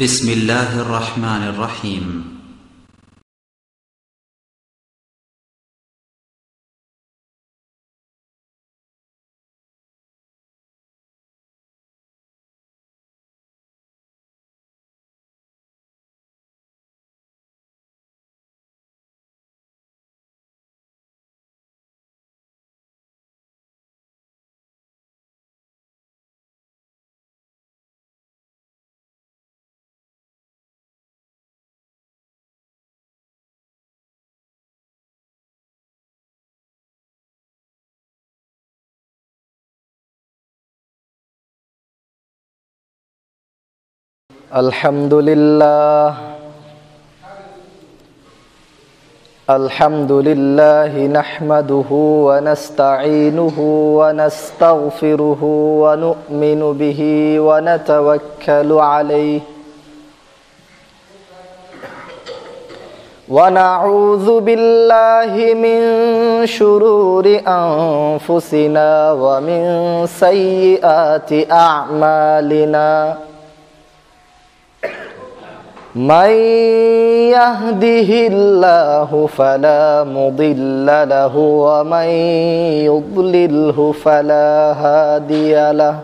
بسم الله الرحمن الرحيم. الحمد لله نحمده ونستعينه ونستغفره ونؤمن به ونتوكل عليه ونعوذ بالله من شرور أنفسنا ومن سيئات أعمالنا من يهده الله فلا مضل له ومن يضلله فلا هادي له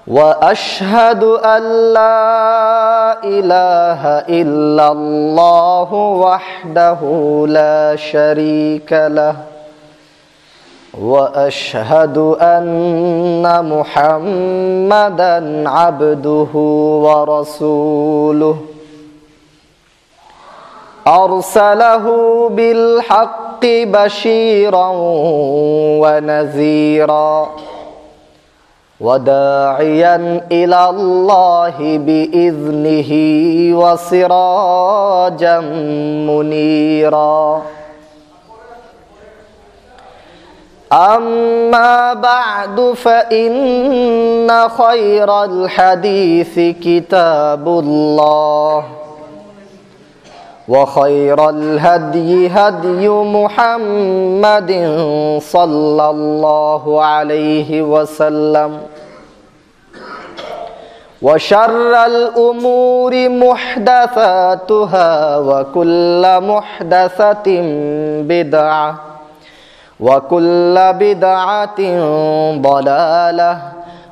وأشهد أن لا إله إلا الله وحده لا شريك له وأشهد أن محمدًا عبده ورسوله أرسله بالحق بشيرا ونذيرا وداعيا إلى الله بإذنه وسراجا منيرا أما بعد فإن خير الحديث كتاب الله وخير الهدي هدي محمد صلى الله عليه وسلم وشر الأمور محدثاتها وكل محدثة بدعة وكل بدعة ضلالة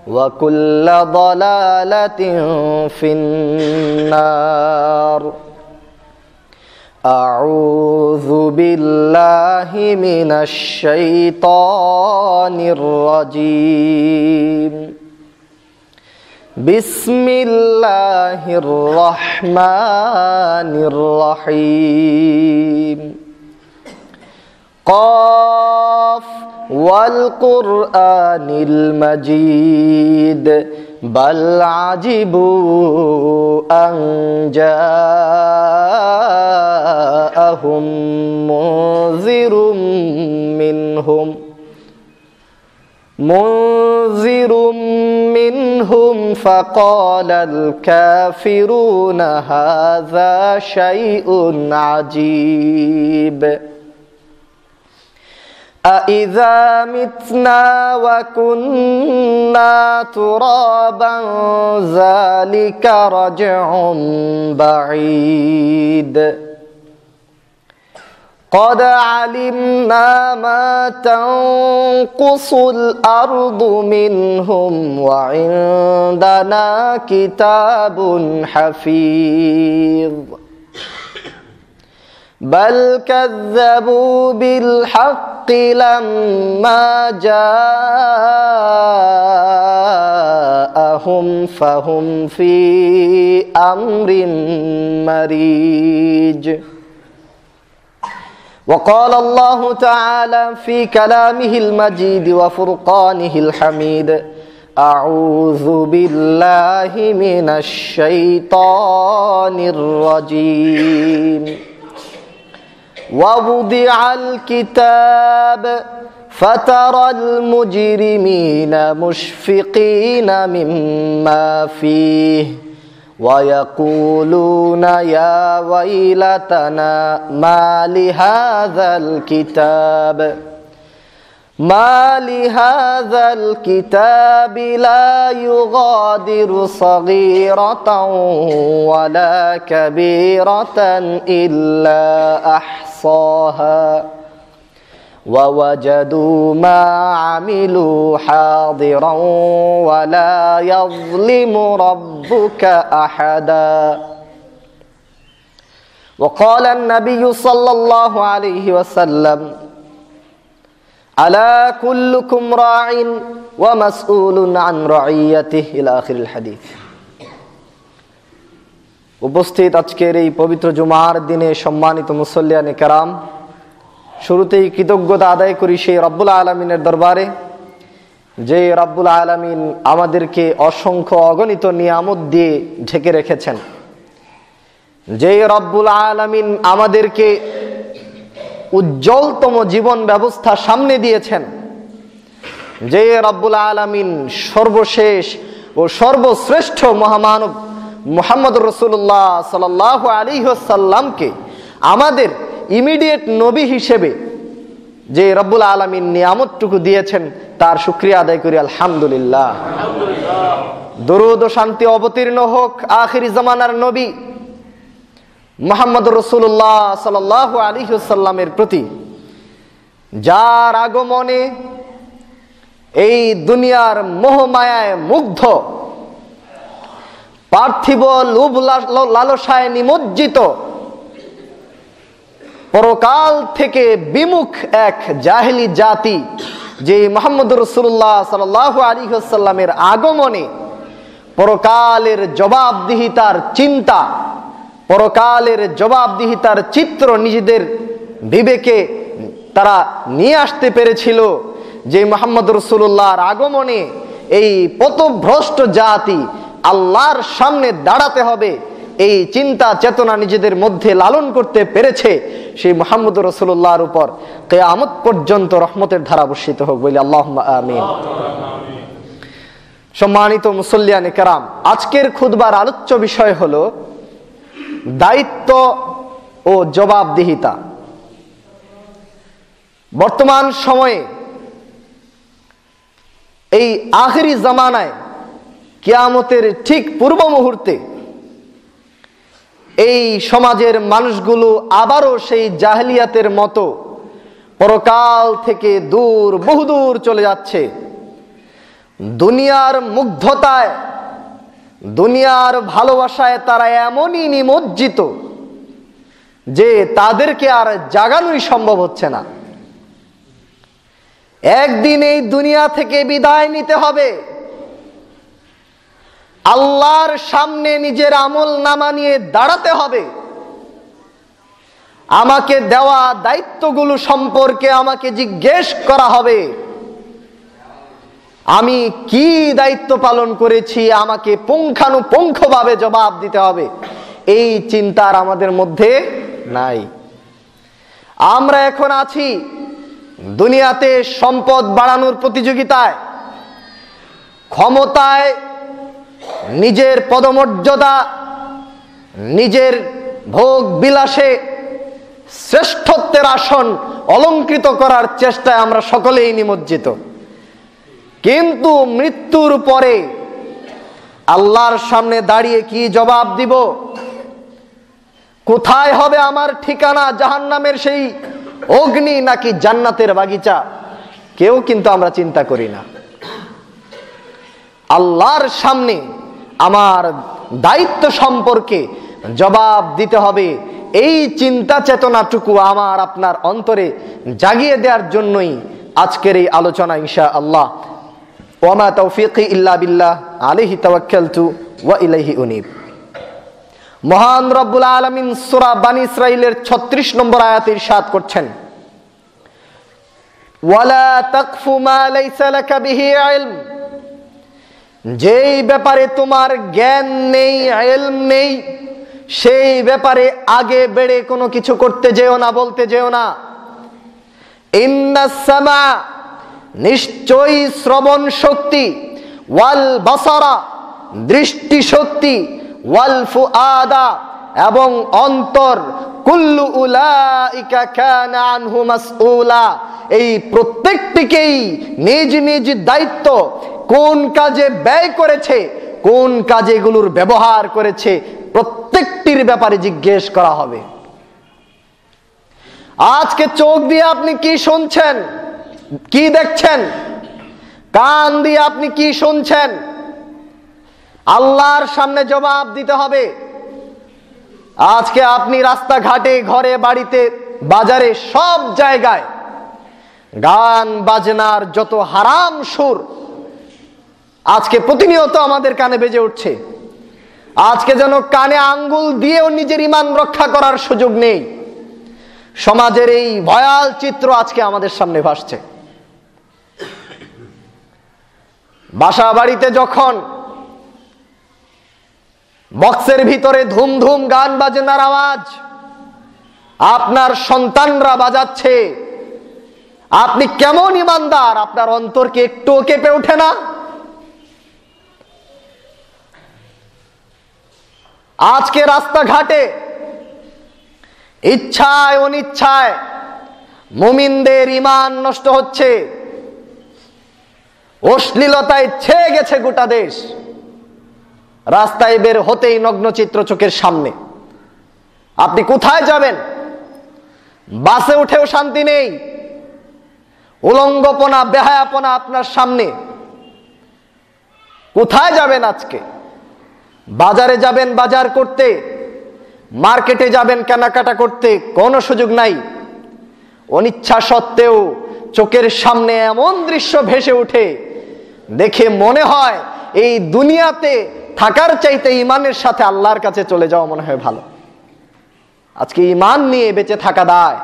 وكل ضلالة في النار أعوذ بالله من الشيطان الرجيم بسم الله الرحمن الرحيم قاف والقرآن المجيد بل عجبوا أن جاءهم منذر منهم فقال الكافرون هذا شيء عجيب أإذا متنا وكنا ترابا ذلك رجع بعيد قد علمنا ما تنقص الأرض منهم وعندنا كتاب حفيظ بل كذبوا بالحق لما جاءهم فهم في أمر مريج وقال الله تعالى في كلامه المجيد وفرقانه الحميد أعوذ بالله من الشيطان الرجيم ووضع الكتاب فترى المجرمين مشفقين مما فيه ويقولون يا ويلتنا ما لهذا الكتاب মা লিহাযাল কিতাবি লা ইউগাদিরু সাগীরাতাও ওয়ালা কাবীরাতান ইল্লা আহসাহা ووجدوا ما عملوا حاضرا ولا يظلم ربك أحدا وقال النبي صلى الله عليه وسلم ألا كلكم راع ومسؤول عن رعيته إلى آخر الحديث। উপস্থিত আজকের এই পবিত্র জুমার দিনে সম্মানিত মুসল্লিয়ানে কেরাম, শুরুতেই কৃতজ্ঞতা আদায় করি সেই রব্বুল আলামিনের দরবারে, যে রব্বুল আলামিন আমাদেরকে অসংখ্য অগণিত নিয়ামত দিয়ে ঢেকে রেখেছেন, যে রব্বুল আলামিন আমাদেরকে উজ্জ্বলতম জীবন ব্যবস্থা সামনে দিয়েছেন, যে রব্বুল আলামিন সর্বশেষ ও সর্বশ্রেষ্ঠ মহামানব মুহাম্মদ রাসূলুল্লাহ সাল্লাল্লাহু আলাইহি ওয়াসাল্লামকে আমাদের ইমিডিয়েট নবী হিসেবে যে রব্বুল আলামিন নিয়ামতটুকু দিয়েছেন তার শুকরিয়া আদায় করি আলহামদুলিল্লাহ। দরুদ ও শান্তি অবতীর্ণ হোক আখিরি জামানার নবী মুহাম্মদ রাসূলুল্লাহ সাল্লাল্লাহু আলাইহি ওয়াসাল্লামের প্রতি, যার আগমনে এই দুনিয়ার মোহমায়ায় মুগ্ধ, পার্থিব লোভ লালসায় নিমজ্জিত, পরকাল থেকে বিমুখ এক জাহেলি জাতি, যে মুহাম্মদ রাসূলুল্লাহ সাল্লাল্লাহু আলাইহি ওয়াসাল্লামের আগমনে পরকালের জবাবদিহিতার চিন্তা, পরকালের জবাবদিহিতার চিত্র নিজেদের বিবেকে তারা নিয়ে আসতে পেরেছিল, যে মুহাম্মদ রাসূলুল্লাহর আগমনে এই পথভ্রষ্ট জাতি আল্লাহর সামনে দাঁড়াতে হবে, এই চিন্তা চেতনা নিজেদের মধ্যে লালন করতে পেরেছে, সেই মুহাম্মদ রাসূলুল্লাহর উপর কিয়ামত পর্যন্ত রহমতের ধারা বর্ষিত হোক বলে আল্লাহুম্মা আমিন। সম্মানিত মুসল্লিয়ানে কেরাম, আজকের খুতবার আলোচ্য বিষয় হলো দায়িত্ব ও জবাবদিহিতা। বর্তমান সময়ে এই আখিরি জামানায় কিয়ামতের ঠিক পূর্ব মুহূর্তে এই সমাজের মানুষগুলো আবারও সেই জাহেলিয়াতের মতো পরকাল থেকে দূর, বহুদূর চলে যাচ্ছে। দুনিয়ার মুগ্ধতায়, দুনিয়ার ভালোবাসায় তারা এমনই নিমজ্জিত যে তাদেরকে আর জাগানোই সম্ভব হচ্ছে না। একদিন এই দুনিয়া থেকে বিদায় নিতে হবে, আল্লাহর সামনে নিজের আমল নামা নিয়ে দাঁড়াতে হবে। আমাকে দেওয়া দায়িত্বগুলো সম্পর্কে আমাকে জিজ্ঞেস করা হবে, আমি কি দায়িত্ব পালন করেছি, আমাকে পুঙ্খানুপুঙ্খভাবে জবাব দিতে হবে। এই চিন্তার আমাদের মধ্যে নাই। আমরা এখন আছি দুনিয়াতে সম্পদ বাড়ানোর প্রতিযোগিতায়, ক্ষমতায়, নিজের পদমর্যাদা, নিজের ভোগ বিলাসে শ্রেষ্ঠত্বের আসন অলংকৃত করার চেষ্টায় আমরা সকলেই নিমজ্জিত। কিন্তু মৃত্যুর পরে আল্লাহর সামনে দাঁড়িয়ে কি জবাব দিব? কোথায় হবে আমার ঠিকানা? জাহান্নামের সেই অগ্নি নাকি জান্নাতের বাগিচা? কেউ কিন্তু আমরা চিন্তা করি না। আল্লাহর সামনে আমার দায়িত্ব সম্পর্কে জবাব দিতে হবে, এই চিন্তা চেতনাটুকু আমার আপনার অন্তরে জাগিয়ে দেওয়ার জন্যই আজকের এই আলোচনা ইনশাআল্লাহ। ওয়ামা তাওফীকি ইল্লা বিল্লাহ আলাইহি তাওয়াক্কালতু ওয়া ইলাইহি উনীব। মহান রব্বুল আলামিন সূরা বানী ইসরাঈলের 36 নম্বর আয়াতে ইরশাদ করছেন, ওয়ালা তাকফু মা লাইসা লাকা বিহি ইলম, যেই ব্যাপারে তোমার জ্ঞান নেই, ইলম নেই, সেই ব্যাপারে আগে বেড়ে কোনো কিছু করতে যেও না, বলতে যেও না। ইন্নাস সামা, নিশ্চয়ই শ্রবণ শক্তি, ওয়াল বাসারা, দৃষ্টি শক্তি, ওয়াল ফুআদা, এবং অন্তর, কুল্লু উলাইকা কানা আনহু মাসউলা, এই প্রত্যেকটিকেই নিজ নিজ দায়িত্ব কোন কাজে ব্যয় করেছে, কোন কাজে এগুলোর ব্যবহার করেছে, প্রত্যেকটির ব্যাপারে জিজ্ঞেস করা হবে। আজকে চোখ দিয়ে আপনি কি শুনছেন, কি দেখছেন, কান দিয়ে আপনি কি শুনছেন, আল্লাহর সামনে জবাব দিতে হবে। আজকে আপনি রাস্তাঘাটে, ঘরে, বাড়িতে, বাজারে, সব জায়গায় গান বাজনার যত হারাম সুর আজকে প্রতিনিয়ত আমাদের কানে বেজে উঠছে। আজকে যেন কানে আঙ্গুল দিয়েও নিজের ঈমান রক্ষা করার সুযোগ নেই। সমাজের এই ভয়াল চিত্র আজকে আমাদের সামনে ভাসছে। বাসা বাড়িতে যখন বক্সের ভিতরে ধুম ধুম গান বাজনার আওয়াজ আপনার সন্তানরা বাজাচ্ছে, আপনি কেমন ঈমানদার? আপনার অন্তরকে একটুও কেঁপে ওঠে না? আজকে রাস্তাঘাটে ইচ্ছায় অনিচ্ছায় মুমিনদের ঈমান নষ্ট হচ্ছে, অশ্লীলতায় ছেয়ে গেছে গোটা দেশ। রাস্তায় বের হতেই নগ্ন চিত্র চোখের সামনে। আপনি কোথায় যাবেন? বাসে উঠেও শান্তি নেই, উলঙ্গপনা, বেহায়াপনা আপনার সামনে। কোথায় যাবেন আজকে? বাজারে যাবেন বাজার করতে, মার্কেটে যাবেন কেনাকাটা করতে, কোনো সুযোগ নাই। অনিচ্ছা সত্ত্বেও চোখের সামনে এমন দৃশ্য ভেসে ওঠে, দেখে মনে হয় এই দুনিয়াতে থাকার চাইতে ঈমানের সাথে আল্লাহর কাছে চলে যাওয়া মনে হয় ভালো। আজকে ঈমান নিয়ে বেঁচে থাকা দায়।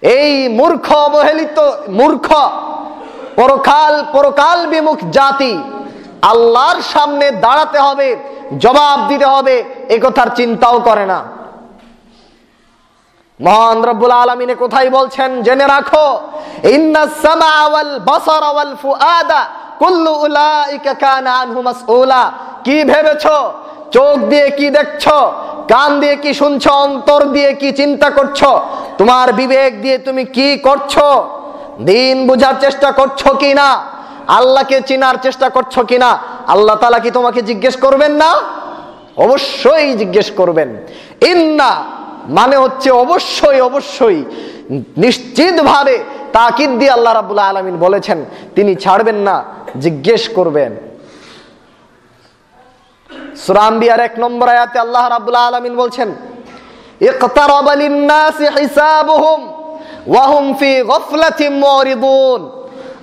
এই মূর্খ, অবহেলিত, মূর্খ, পরকাল বিমুখ জাতি আল্লাহর সামনে দাঁড়াতে হবে, জবাব দিতে হবে, এ কথার চিন্তাও করে না। মহান রব্বুল আলামিন কোথায় বলছেন জেনে রাখো, ইন্নাস সামা ওয়াল বাসারা ওয়াল ফুআদা কুল্লু উলাইকা কানা আনহু মাসউলা। কি ভেবেছো? চোখ দিয়ে কি দেখছো, কান দিয়ে কি শুনছো, অন্তর দিয়ে কি চিন্তা করছো, তোমার বিবেক দিয়ে তুমি কি করছো? দিন বুঝার চেষ্টা করছো কিনা, আল্লাহকে চিনার চেষ্টা করছো কিনা? আল্লাহ তাআলা কি তোমাকে জিজ্ঞেস করবেন না? অবশ্যই জিজ্ঞেস করবেন। ইন্না মানে হচ্ছে অবশ্যই, অবশ্যই, নিশ্চিতভাবে তাকিদ দিয়ে আল্লাহ রাব্বুল আলামিন বলেছেন তিনি ছাড়বেন না, জিজ্ঞেস করবেন। সূরা আম্বিয়ার 1 নম্বর আয়াতে আল্লাহ রাব্বুল আলামিন বলছেন, ইকতারাবা লিন-নাসি হিসাবুহুম ওয়া হুম ফি গাফলাতিন মুরিদুন।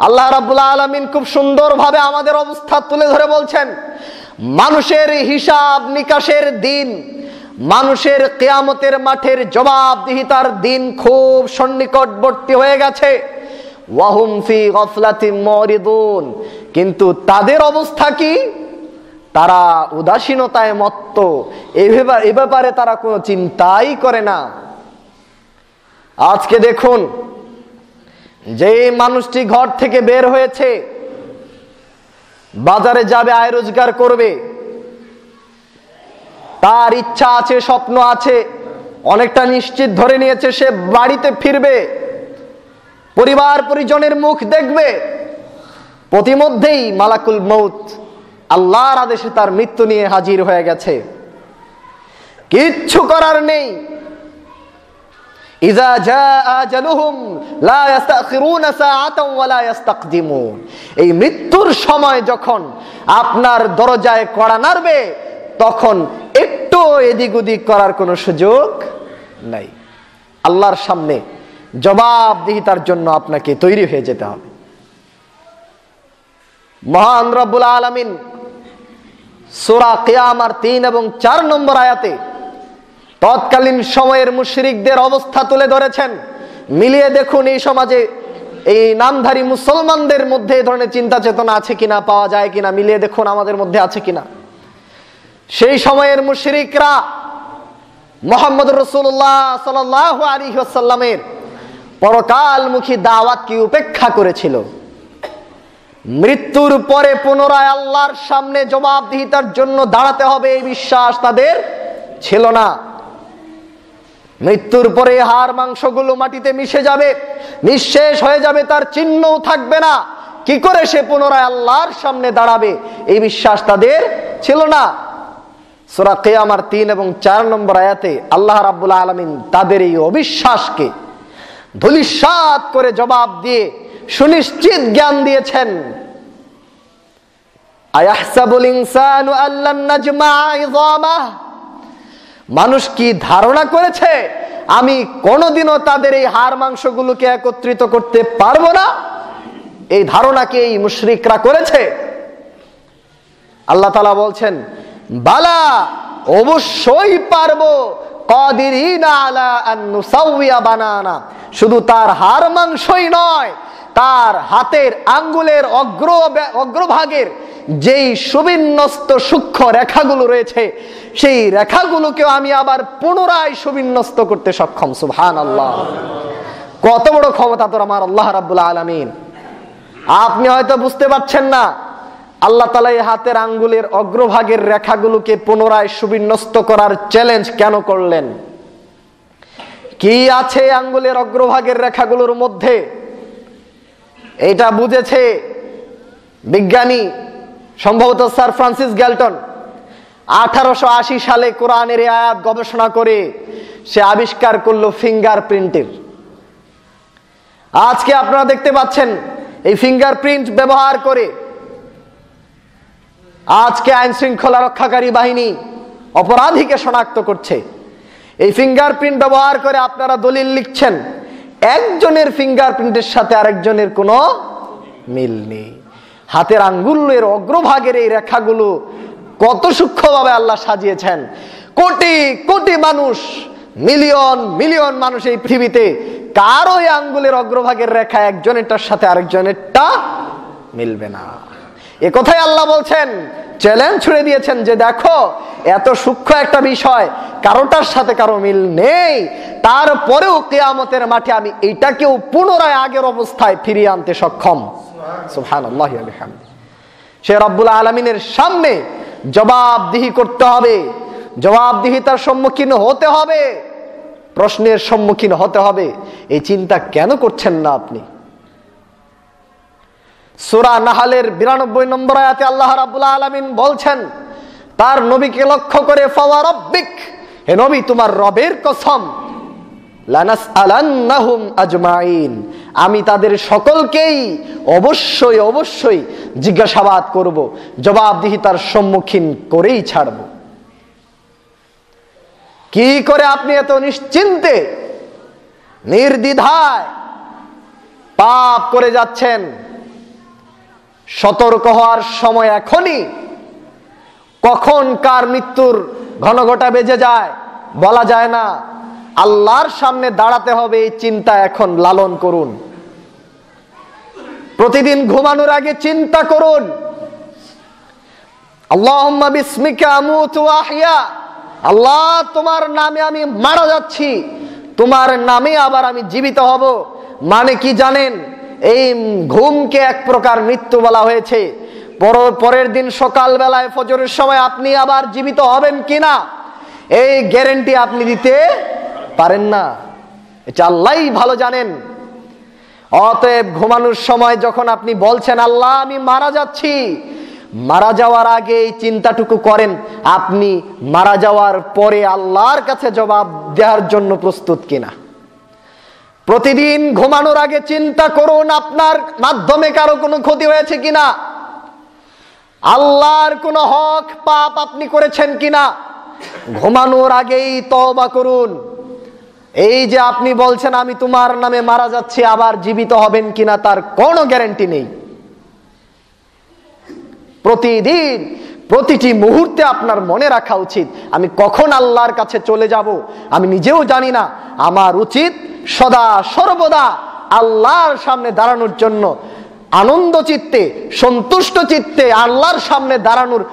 আল্লাহ রাব্বুল আলামিন খুব সুন্দরভাবে আমাদের অবস্থা তুলে ধরে বলছেন, মানুষের হিসাব নিকাশের দিন, মানুষের কিয়ামতের মাঠের জবাবদিহিতার দিন খুব সন্নিকটবর্তী হয়ে গেছে। ওয়া হুম ফি গাফলাতিন মুরিদুন, কিন্তু তাদের অবস্থা কি? তারা উদাসীনতায় মত্ত, এ ব্যাপারে তারা কোনো চিন্তাই করে না। আজকে দেখুন, যে মানুষটি ঘর থেকে বের হয়েছে, বাজারে যাবে, আয় রোজগার করবে, তার ইচ্ছা আছে, স্বপ্ন আছে, অনেকটা নিশ্চিত ধরে নিয়েছে সে বাড়িতে ফিরবে, পরিবার পরিজনের মুখ দেখবে। প্রতিমধ্যেই মালাকুল মউত আল্লাহর আদেশে তার মৃত্যু নিয়ে হাজির হয়ে গেছে। কিচ্ছু করার নেই। ইযা জাআ আজালুহুম লা ইস্তাখিরুনা সাআতান ওয়া লা ইস্তাকদিমুন। এই মৃত্যুর সময় যখন আপনার দরজায় কড়া নাড়বে, তখন একটু এদিক ওদিক করার কোনো সুযোগ নাই। আল্লাহর সামনে জবাবদিহিতার জন্য আপনাকে তৈরি হয়ে যেতে হবে। মহান রব্বুল আলামিন সূরা কিয়ামার 3 এবং 4 নম্বর আয়াতে তৎকালীন সময়ের মুশরিকদের অবস্থা তুলে ধরেছেন। মিলিয়ে দেখুন এই সমাজে এই নামধারী মুসলমানদের মধ্যে এই ধরনের চিন্তা চেতনা আছে কিনা, পাওয়া যায় কিনা, মিলিয়ে দেখুন আমাদের মধ্যে আছে কিনা। সেই সময়ের মুশরিকরা মুহাম্মদুর রাসূলুল্লাহ সাল্লাল্লাহু আলাইহি ওয়াসাল্লামের পরকালমুখী দাওয়াতকে উপেক্ষা করেছিল। মৃত্যুর পরে পুনরায় আল্লাহর সামনে জবাবদিহিতার জন্য দাঁড়াতে হবে এই বিশ্বাস তাদের ছিল না। মৃত্যুর পরে হাড় মাংসগুলো মাটিতে মিশে যাবে, নিঃশেষ হয়ে যাবে, তার চিহ্নও থাকবে না। কি করে সে পুনরায় আল্লাহর সামনে দাঁড়াবে, এই বিশ্বাস তাদের ছিল না। সূরা কিয়ামার 3 এবং 4 নম্বর আয়াতে আল্লাহ রাব্বুল আলামিন তাদের এই অবিশ্বাসকে ধূলিসাৎ করে জবাব দিয়ে সুনিশ্চিত জ্ঞান দিয়েছেন। আয়াহসাবুল ইনসানু আল্লান নাজমা'a ইযামাহ, মানুষ কি ধারণা করেছে আমি কোনোদিনও তাদের এই হাড় মাংসগুলোকে একত্রিত করতে পারবো না? এই ধারণাকে এই মুশরিকরা করেছে। আল্লাহ তাআলা বলছেন, বালা, অবশ্যই পারবো, কাদিরিনা আলা আন নুসাউইয়া বানানা। শুধু তার হাড় মাংসই নয়, তার হাতের আঙ্গুলের অগ্রভাগের যেই সুবিন্যস্ত সূক্ষ্ম রেখাগুলো রয়েছে, সেই রেখাগুলোকেও আমি আবার পুনরায় সুবিন্যস্ত করতে সক্ষম। সুবহানাল্লাহ, কত বড় ক্ষমতা তোর আমার আল্লাহ রাব্বুল আলামিন। আপনি হয়তো বুঝতে পারছেন না, আল্লাহ তাআলা এই হাতের আঙ্গুলের অগ্রভাগের রেখাগুলোকে পুনরায় সুবিন্যস্ত করার চ্যালেঞ্জ কেন করলেন? কি আছে আঙ্গুলের অগ্রভাগের রেখাগুলোর মধ্যে? এটা বুঝেছে বিজ্ঞানী, সম্ভবত স্যার ফ্রান্সিস গ্যালটন 1880 সালে কোরআনের আয়াত গবেষণা করে সে আবিষ্কার করলো ফিঙ্গারপ্রিন্টের। আজকে আপনারা দেখতে পাচ্ছেন এই ফিঙ্গারপ্রিন্ট ব্যবহার করে আজকে আইন শৃঙ্খলা রক্ষাকারী বাহিনী অপরাধীকে শনাক্ত করছে। এই ফিঙ্গারপ্রিন্ট ব্যবহার করে আপনারা দলিল লিখছেন, একজনের ফিঙ্গারপ্রিন্টের সাথে আরেকজনের কোনো মিল নেই। হাতের আঙ্গুলের অগ্রভাগের এই রেখাগুলো কত সূক্ষ্মভাবে আল্লাহ সাজিয়েছেন। কোটি কোটি মানুষ, মিলিয়ন মিলিয়ন মানুষ এই পৃথিবীতে, কারো এই আঙ্গুলের অগ্রভাগের রেখা একজনেরটার সাথে আরেকজনেরটা মিলবে না। এ কথাই আল্লাহ বলছেন, চ্যালেঞ্জ ছুড়ে দিয়েছেন যে দেখো, এত সূক্ষ্ম একটা বিষয়, কারোটার সাথে কারো মিল নেই, তারপরেও কিয়ামতের মাঠে আমি এইটাকেও পুনরায় আগের অবস্থায় ফিরিয়ে আনতে সক্ষম। সুবহানাল্লাহি ওয়া বিহামদিহি। সে রব্বুল আলামিনের সামনে জবাবদিহি করতে হবে, জবাবদিহিতার সম্মুখীন হতে হবে, প্রশ্নের সম্মুখীন হতে হবে। এই চিন্তা কেন করছেন না আপনি? সূরা নাহলের 92 নম্বর আয়াতে আল্লাহ রাব্বুল আলামিন বলছেন তার নবীকে লক্ষ্য করে, ফাওয়ারাব্বিক, হে নবী তোমার রবের কসম, লানাসআলান্নাহুম আজমাইন, আমি তাদের সকলকেই অবশ্যই অবশ্যই জিজ্ঞাসাবাদ করব, জবাবদিহিতার সম্মুখীন করেই ছাড়ব। কি করে আপনি এত নিশ্চিন্তে নির্দ্বিধায় পাপ করে যাচ্ছেন? সতর্ক হওয়ার সময় এখনই। কখন কার মৃত্যুর ঘনঘটা বেজে যায় বলা যায় না। আল্লাহর সামনে দাঁড়াতে হবে, এই চিন্তা এখন লালন করুন। প্রতিদিন ঘুমানোর আগে চিন্তা করুন, আল্লাহুম্মা বিসমিকা আমুতু ওয়া আহইয়া, আল্লাহ তোমার নামে আমি মারা যাচ্ছি, তোমার নামে আবার আমি জীবিত হব। মানে কি জানেন? এই ঘুমকে এক প্রকার মৃত্যু বলা হয়েছে। পরের দিন সকাল বেলায় ফজরের সময় আপনি আবার জীবিত হবেন কিনা, এই গ্যারান্টি আপনি দিতে পারেন না, এটা আল্লাহই ভালো জানেন। অতএব ঘুমানোর সময় যখন আপনি বলছেন আল্লাহ আমি মারা যাচ্ছি, মারা যাওয়ার আগে এই চিন্তাটুকু করেন, আপনি মারা যাওয়ার পরে আল্লাহর কাছে জবাব দেওয়ার জন্য প্রস্তুত কিনা। প্রতিদিন ঘুমানোর আগে চিন্তা করুন আপনার মাধ্যমে কারো কোনো ক্ষতি হয়েছে কিনা, আল্লাহর কোনো হক পাপ আপনি করেছেন কিনা। ঘুমানোর আগেই তওবা করুন। এই যে আপনি বলছেন আমি তোমার নামে মারা যাচ্ছি, আবার জীবিত হবেন কিনা তার কোনো গ্যারান্টি নেই। প্রতিদিন প্রতিটি মুহূর্তে আপনার মনে রাখা উচিত আমি কখন আল্লাহর কাছে চলে যাব আমি নিজেও জানি না। আমার উচিত সদা সর্বদা আল্লাহর সামনে দাঁড়ানোর জন্য আনন্দ চিত্তে, সন্তুষ্ট চিত্তে আল্লাহর সামনে দাঁড়ানোর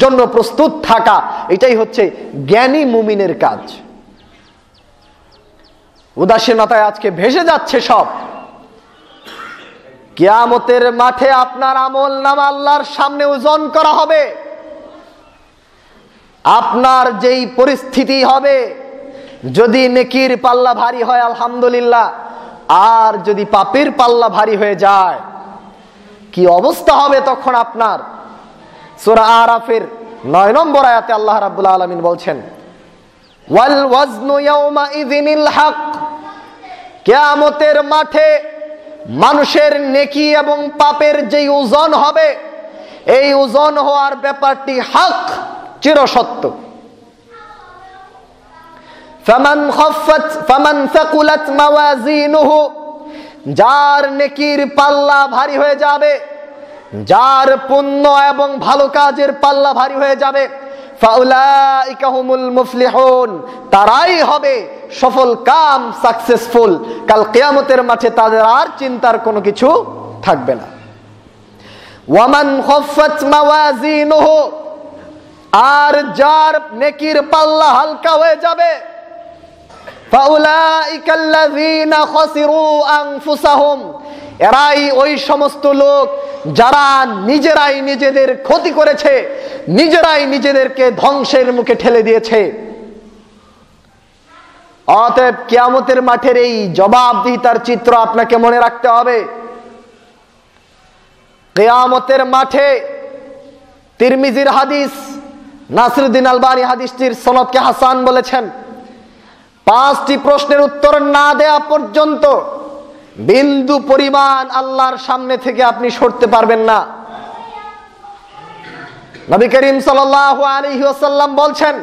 জন্য প্রস্তুত থাকা। এটাই হচ্ছে জ্ঞানী মুমিনের কাজ। উদাসীনতায় আজকে ভেসে যাচ্ছে সব। কিয়ামতের মাঠে আপনার আমল নামা আল্লাহর সামনে ওজন করা হবে। আপনার যেই পরিস্থিতি হবে, যদি নেকির পাল্লা ভারী হয় আলহামদুলিল্লাহ, আর যদি পাপের পাল্লা ভারী হয়ে যায় কি অবস্থা হবে তখন আপনার? সূরা আরাফের 9 নম্বর আয়াতে আল্লাহ রাব্বুল আলামিন বলছেন, ওয়াল ওয়াজনু ইয়াউমাইযিনিল হক, কিয়ামতের মাঠে মানুষের নেকি এবং পাপের যে ওজন হবে, এই ওজন হওয়ার ব্যাপারটি হক, চিরসত্য। ফামান সাকুলাত মাওয়াজিনুহু, যার নেকির পাল্লা ভারী হয়ে যাবে, যার পুণ্য এবং ভালো কাজের পাল্লা ভারী হয়ে যাবে, ফাউলাইকা হুমুল মুফলিহুন, তারাই হবে সফল কাম, সাকসেসফুল। কাল কিয়ামতের মাঠে তাদের আর চিন্তার কোনো কিছু থাকবে না। ওয়ামান খাফফাত মাওয়াজিনুহু, আর যার নেকির পাল্লা হালকা হয়ে যাবে, ফাউলাইকা আল্লাযীনা খাসিরু আনফুসাহুম, এরাই ওই সমস্ত লোক যারা নিজেরাই নিজেদের ক্ষতি করেছে, নিজেরাই নিজেদেরকে ধ্বংসের মুখে ঠেলে দিয়েছে। অতএব কিয়ামতের মাঠের এই জবাবদিহিতার চিত্র আপনাকে মনে রাখতে হবে। কিয়ামতের মাঠে, তিরমিজির হাদিস, নাসিরউদ্দিন আলবানী হাদিসটির সনদকে হাসান বলেছেন, 5টি প্রশ্নের উত্তর না দেয়া পর্যন্ত বিন্দু পরিমাণ আল্লাহর সামনে থেকে আপনি সরতে পারবেন না। নবী করিম সাল্লাল্লাহু আলাইহি ওয়াসাল্লাম বলছেন,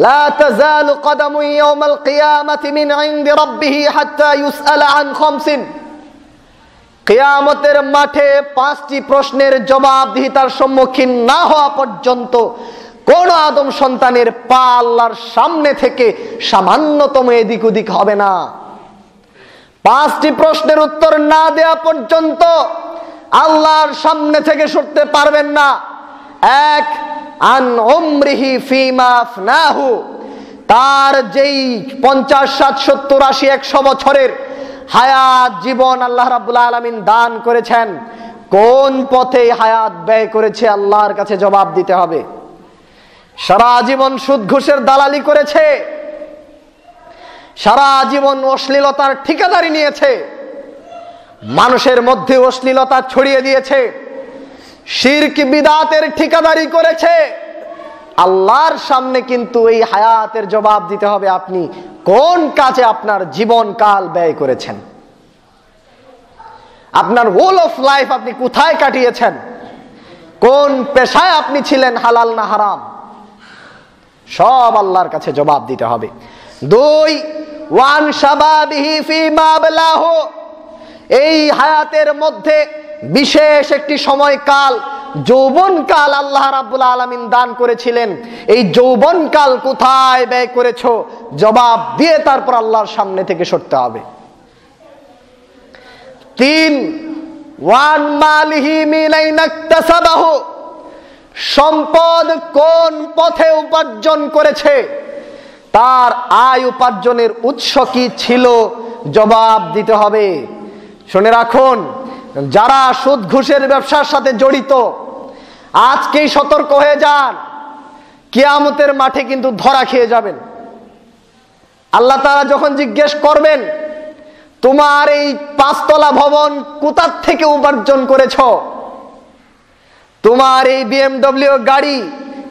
লা তাযালু কদামু ইয়াউমাল কিয়ামাতি মিন ইনদি রাব্বিহি হাত্তা ইউসআলা আন খামসিন, কিয়ামতের মাঠে 5টি প্রশ্নের জবাবদিহিতার সম্মুখীন না হওয়া পর্যন্ত কোন আদম সন্তানের পা আল্লাহর সামনে থেকে সামান্যতম এদিক ওদিক হবে না। 5টি প্রশ্নের উত্তর না দেয়া পর্যন্ত আল্লাহর সামনে থেকে সরতে পারবেন না। 1, আন উমরিহি ফিমা আফনাহু, তার যেই 50, 60, 70, 80, 100 বছরের হায়াত জীবন আল্লাহ রাব্বুল আলামিন দান করেছেন, কোন পথে হায়াত ব্যয় করেছে আল্লাহর কাছে জবাব দিতে হবে। সারা জীবন সুদ ঘুষের দালালি করেছে, সারা জীবন অশ্লীলতার ঠিকাদারি নিয়েছে, মানুষের মধ্যে অশ্লীলতা ছড়িয়ে দিয়েছে, শিরক বিদআতের ঠিকাদারি করেছে। আল্লাহর সামনে কিন্তু এই হায়াতের জবাব দিতে হবে, আপনি কোন কাজে আপনার জীবন কাল ব্যয় করেছেন, আপনার হোল অফ লাইফ আপনি কোথায় কাটিয়েছেন, কোন পেশায় আপনি ছিলেন, হালাল না হারাম, সব আল্লাহর কাছে জবাব দিতে হবে। 2, ওয়ান শাবাবিহি ফিমা আবলাহু, এই হায়াতের মধ্যে বিশেষ একটি সময়কাল, যৌবনকাল আল্লাহ রাব্বুল আলামিন দান করেছিলেন, এই যৌবনকাল কোথায় ব্যয় করেছো, জবাব দিয়ে তারপর আল্লাহর সামনে থেকে সরতে হবে। 3, ওয়ান মালিহি মিন আইনা ইকতাসাবাহু, সম্পদ কোন পথে উপার্জন করেছে, তার আয় উপার্জনের উৎস কি ছিল, জবাব দিতে হবে। শুনে রাখুন, যারা সুদ ঘুষের ব্যবসার সাথে জড়িত, আজকেই সতর্ক হয়ে যান, কিয়ামতের মাঠে কিন্তু ধরা খেয়ে যাবেন। আল্লাহ তাআলা যখন জিজ্ঞেস করবেন, তোমার এই 5 তলা ভবন কোথা থেকে উপার্জন করেছো, তোমার এই BMW গাড়ি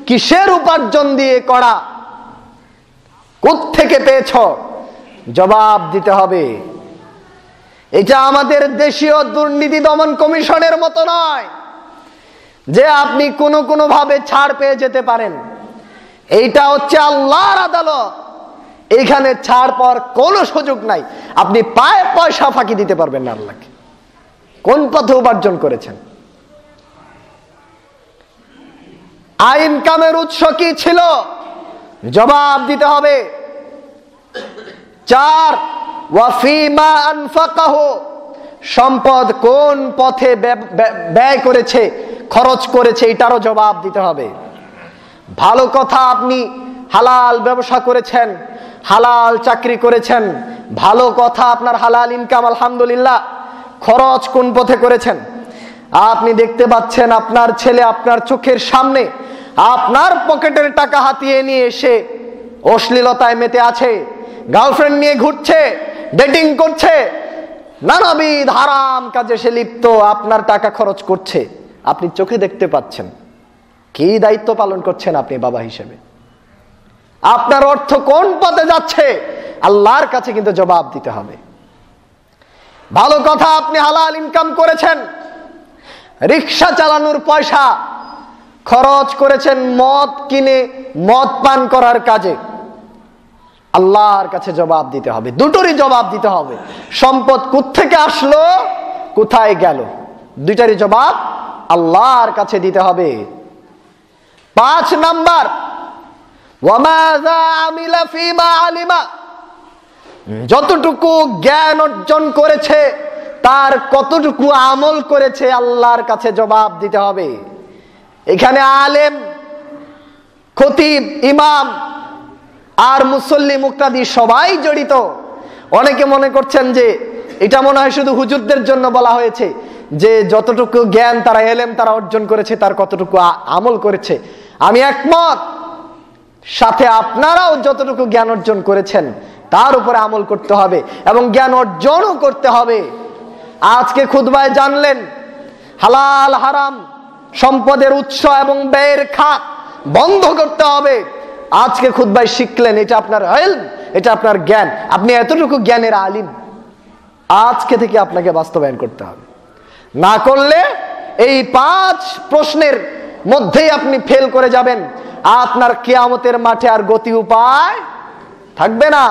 কিসের উপার্জন দিয়ে করা, কোত্থেকে পেয়েছ, জবাব দিতে হবে। এটা আমাদের দেশীয় দুর্নীতি দমন কমিশনের মতো নয় যে আপনি কোনো ভাবে ছাড় পেয়ে যেতে পারেন। এইটা হচ্ছে আল্লাহর আদালত, এখানে ছাড় পাওয়ার কোনো সুযোগ নাই। আপনি পায়ে পয়সা ফাঁকি দিতে পারবেন না আল্লাহকে। কোন পথে উপার্জন করেছেন, ইনকামের উৎস কি ছিল, জবাব দিতে হবে। 4, ওয়াফিমা আনফাকাহু, সম্পদ কোন পথে ব্যয় করেছে, খরচ করেছে, এটারও জবাব দিতে হবে। ভালো কথা, আপনি হালাল ব্যবসা করেছেন, হালাল চাকরি করেছেন, ভালো কথা, আপনার হালাল ইনকাম আলহামদুলিল্লাহ। খরচ কোন পথে করেছেন? আপনি দেখতে পাচ্ছেন আপনার ছেলে আপনার চোখের সামনে আপনার পকেটের টাকা হাতিয়ে নিয়ে এসে অশ্লীলতায় মেতে আছে, গার্লফ্রেন্ড নিয়ে ঘুরছে, ডেটিং করছে, নানাবিধ হারাম কাজে সে লিপ্ত, আপনার টাকা খরচ করছে, আপনি চোখে দেখতে পাচ্ছেন। কি দায়িত্ব পালন করছেন আপনি বাবা হিসেবে? আপনার অর্থ কোন পথে যাচ্ছে আল্লাহর কাছে কিন্তু জবাব দিতে হবে। ভালো কথা, আপনি হালাল ইনকাম করেছেন, রিকশা চালানোর পয়সা খরচ করেছেন মদ কিনে মদ পান করার কাজে, আল্লাহর কাছে জবাব দিতে হবে। দুটোরই জবাব দিতে হবে। সম্পদ কোত্থেকে আসলো, কোথায় গেল, দুইটারই জবাব আল্লাহর কাছে দিতে হবে। 5 নাম্বার, ওয়ামাযা আমিলা ফীমা আলিমা, যতটুকু জ্ঞান অর্জন করেছে তার কতটুকু আমল করেছে আল্লাহর কাছে জবাব দিতে হবে। এখানে আলেম, খতিব, ইমাম আর মুসল্লি মুক্তাদি সবাই জড়িত। অনেকে মনে করছেন যে এটা মনে হয় শুধু হুজুরদের জন্য বলা হয়েছে, যে যতটুকু জ্ঞান তারা এলেম তারা অর্জন করেছে তার কতটুকু আমল করেছে। আমি একমত, সাথে আপনারাও যতটুকু জ্ঞান অর্জন করেছেন তার উপরে আমল করতে হবে এবং জ্ঞান অর্জনও করতে হবে। আজকে খুতবায় জানলেন হালাল হারাম সম্পদের উৎস এবং ব্যয়ের খাত বন্ধ করতে হবে। আজকে খুতবায় শিখলেন, এটা আপনার ইলম, এটা আপনার জ্ঞান, আপনি এতটুকু জ্ঞানের আলিম। আজকে থেকে আপনাকে বাস্তবায়ন করতে হবে, না করলে এই 5 প্রশ্নের মধ্যেই আপনি ফেল করে যাবেন। আপনার কিয়ামতের মাঠে আর গতি উপায় থাকবে না,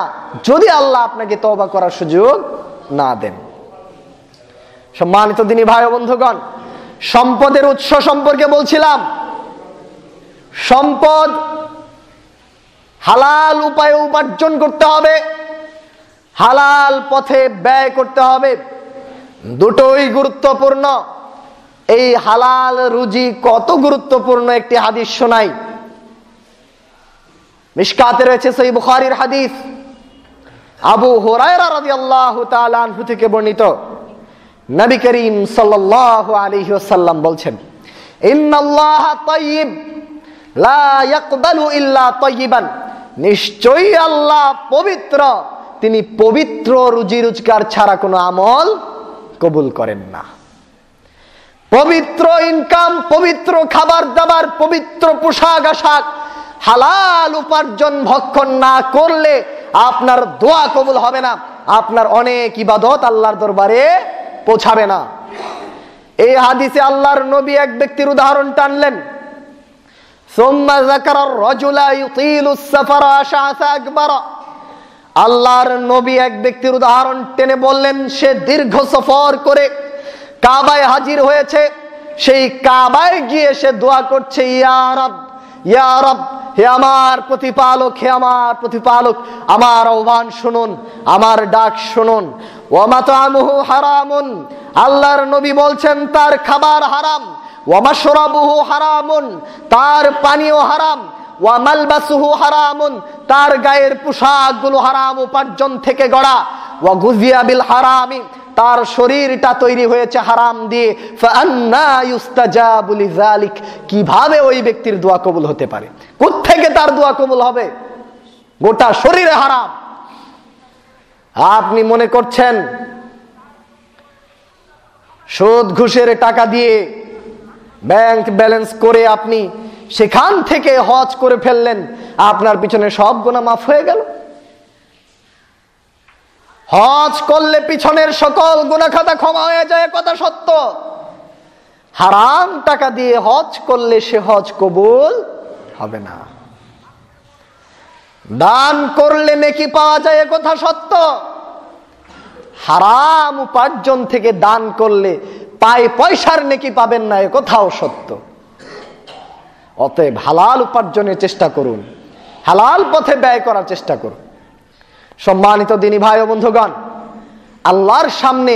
যদি আল্লাহ আপনাকে তওবা করার সুযোগ না দেন। সম্মানিত দিনী ভাই ও বন্ধুগণ, সম্পদের উৎস সম্পর্কে বলছিলাম। সম্পদ হালাল উপায়ে উপার্জন করতে হবে, হালাল পথে ব্যয় করতে হবে, দুটোই গুরুত্বপূর্ণ। এই হালাল রুজি কত গুরুত্বপূর্ণ একটি হাদিস শোনাই। মিশকাতে রয়েছে সহিহ বুখারীর হাদিস, আবু হুরায়রা রাদিয়াল্লাহু তাআলা আনহু থেকে বর্ণিত। নবী করিম সাল্লাল্লাহু আলাইহি ওয়াসাল্লাম বলছেন, ইন্নাল্লাহা তাইয়্যিব লা ইয়াকবালু ইল্লা তাইয়্যিবান, নিশ্চয়ই আল্লাহ পবিত্র, তিনি পবিত্র রুজি রোজগার ছাড়া কোনো আমল কবুল করেন না। পবিত্র ইনকাম, পবিত্র খাবার দাবার, পবিত্র পোশাক আশাক, হালাল উপার্জন ভক্ষণ না করলে আপনার দোয়া কবুল হবে না, আপনার অনেক ইবাদত আল্লাহর দরবারে পৌঁছাবে না। এই হাদিসে আল্লাহর নবী এক ব্যক্তির উদাহরণ টানলেন। সুম্মা যাকারা রাজুলা ইউতিলুস সাফারা আশআসা আকবারা, আল্লাহর নবী এক ব্যক্তির উদাহরণ টেনে বললেন, সে দীর্ঘ সফর করে কাবায় হাজির হয়েছে, সেই কাবায় গিয়ে সে দোয়া করছে, ইয়া রব, ইয়া রব, হে আমার প্রতিপালক, হে আমার প্রতিপালক, আমার আহ্বান শুনুন, আমার ডাক শুনুন। ওয়া মাতআমুহু হারামুন, আল্লাহর নবী বলছেন তার খাবার হারাম। ওয়া মাশরাবুহু হারামুন, তার পানীয় হারাম। ওয়া মালবাসুহু হারামুন, তার গায়ের পোশাকগুলো হারাম উপার্জন থেকে গড়া। ওয়া গুযিয়া বিল হারামি, তার শরীরটা তৈরি হয়েছে হারাম দিয়ে। ফাআন্না ইউস্তাজাবু লিযালিক, কিভাবে ওই ব্যক্তির দোয়া কবুল হতে পারে? কোত্থেকে তার দোয়া কবুল হবে? গোটা শরীরে হারাম। আপনি মনে করছেন সুদ ঘুষের টাকা দিয়ে ব্যাংক ব্যালেন্স করে আপনি সেখান থেকে হজ করে ফেললেন, আপনার পিছনে সব গুনাহ মাফ হয়ে গেল? হজ করলে পিছনের সকল গুনাহ খাতা ক্ষমা হয়ে যায়, কথা সত্য। হারাম টাকা দিয়ে হজ করলে সে হজ কবুল হবে না। দান করলে নেকি পাওয়া যায়, কথা সত্য। হারাম উপার্জন থেকে দান করলে পয়সার নেকি পাবেন না, এ কথাও সত্য। অতএব হালাল উপার্জনের চেষ্টা করুন, হালাল পথে ব্যয় করার চেষ্টা করুন। সম্মানিত দিনী ভাই ও বন্ধুগণ, আল্লাহর সামনে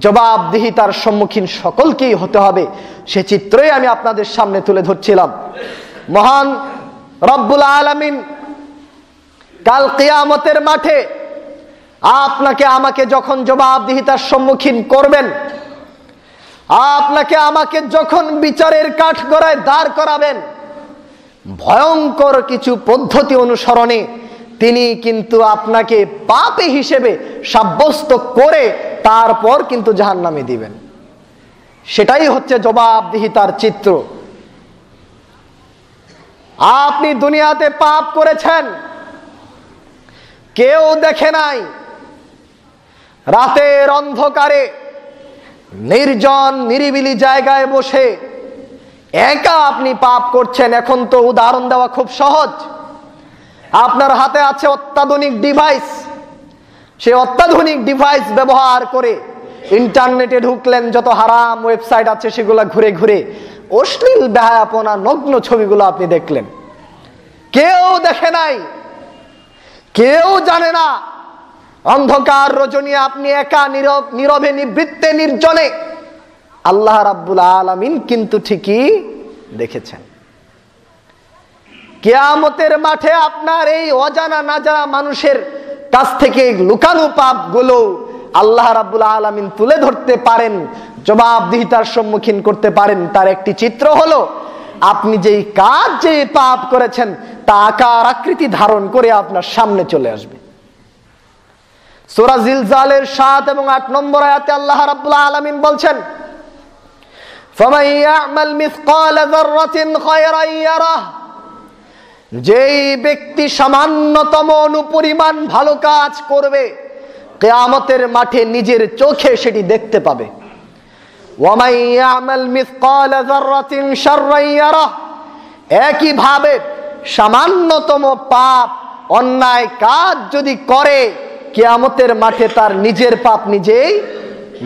জবাবদিহিতার সম্মুখীন সকলকেই হতে হবে, সে চিত্রই আমি আপনাদের সামনে তুলে ধরছিলাম। মহান রব্বুল আলামিন কাল কিয়ামতের মাঠে আপনাকে আমাকে যখন জবাবদিহিতার সম্মুখীন করবেন, আপনাকে আমাকে যখন বিচারের কাঠগড়ায় দাঁড় করাবেন, ভয়ঙ্কর কিছু পদ্ধতি অনুসরণে তিনি কিন্তু আপনাকে পাপী হিসেবে সাব্যস্ত করে তারপর কিন্তু জাহান্নামে দিবেন। সেটাই হচ্ছে জবাবদিহিতার চিত্র। আপনি দুনিয়াতে পাপ করেছেন, কেউ দেখে নাই, রাতের অন্ধকারে নির্জন নিরিবিলি জায়গায় বসে একা আপনি পাপ করছেন। এখন তো উদাহরণ দেওয়া খুব সহজ। আপনার হাতে আছে অত্যাধুনিক ডিভাইস, সেই অত্যাধুনিক ডিভাইস ব্যবহার করে ইন্টারনেটে ঢুকলেন, যত হারাম ওয়েবসাইট আছে সেগুলো ঘুরে ঘুরে অশ্লীল বেহায়াপনা নগ্ন ছবিগুলো আপনি দেখলেন। কেউ দেখে নাই, কেউ জানে না। অন্ধকার রজনী আপনি একা নীরবে নিবৃত্তে নির্জনে, আল্লাহ রাব্বুল আলামিন কিন্তু ঠিকই দেখেছেন। কিয়ামতের মাঠে আপনার এই অজানা না জানা মানুষের কাছ থেকে লুকানো পাপগুলো আল্লাহ রাব্বুল আলামিন তুলে ধরতে পারেন, জবাবদিহিতার সম্মুখীন করতে পারেন। তার একটি চিত্র হলো, আপনি যেই কাজ, যে পাপ করেছেন তা আকার আকৃতি ধারণ করে আপনার সামনে চলে আসবে। সূরা জিলজালের 7 এবং 8 নম্বর আয়াতে আল্লাহ রাব্বুল আলামিন বলছেন, ফামান ইয়া'মাল মিসকালা যাররাতিন খায়রান ইয়ারাহ, যেই ব্যক্তি সামান্যতম অনুপরিমাণ ভালো কাজ করবে কিয়ামতের মাঠে নিজের চোখে সেটি দেখতে পাবে। ওয়া মান ইয়া'মাল মিসকালা যাররাতিন শাররান ইয়ারাহ, একই ভাবে সামান্যতম পাপ অন্যায় কাজ যদি করে কিয়ামতের মাঠে তার নিজের পাপ নিজেই